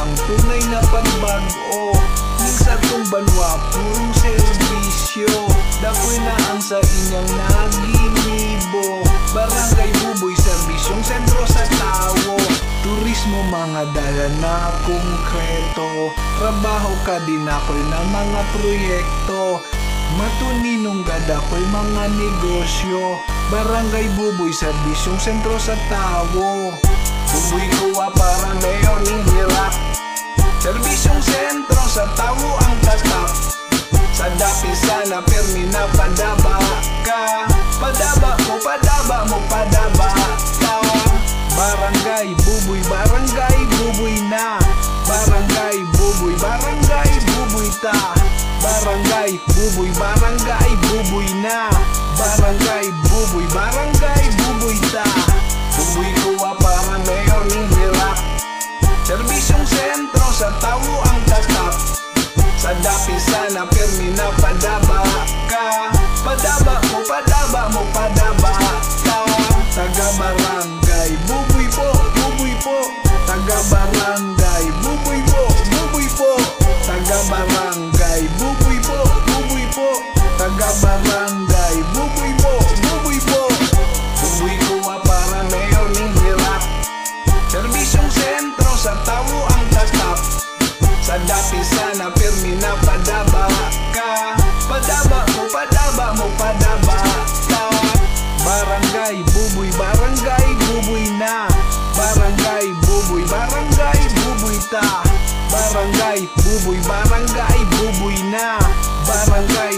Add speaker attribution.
Speaker 1: ang tunay na pagbago. Minsan tong banwa purong serbisyo, dakoy na ang sa inyang naginibo. Barangay Buboy, serbisyong sentro sa tawo. Turismo, mga dala na konkreto. Trabaho ka din ako'y ng mga proyekto. Matuninong gada ko'y mga negosyo. Barangay Buboy, serbisyong sentro sa tawo. Buboy kuwa para mayor ng hirap. Serbisyong sentro sa tawo ang tatap. Sa dapi sana permi na padaba ka. Padaba mo, padaba mo, padaba ka. Barangay Buboy, barangay Buboy na. Barangay Buboy, barangay Buboy ta. Barangay Buboy, barangay Buboy na. Barangay Buboy, barangay Buboy ta. Buboy kuwa para mayor ng hirap. Serbisyong sentro sa tawo ang tatap. Sa dapi sana permi na padaba ka. Padaba mo, padaba mo, padaba ka. Taga barangay Buboy po, Buboy po. Taga barangay Buboy po, Buboy po. Taga barangay Buboy po, Buboy po. Taga barangay Buboy po, Buboy po. Buboy kuwa para mayor ng hirap. Serbisyong sentro sa tawo ang tatap. Sa dapi sana permi na padaba ka. Padaba mo, padaba mo, padaba ka. Barangay Buboy, barangay Buboy na. Barangay Buboy, barangay Buboy ta. Barangay Buboy, barangay Buboy na. Barangay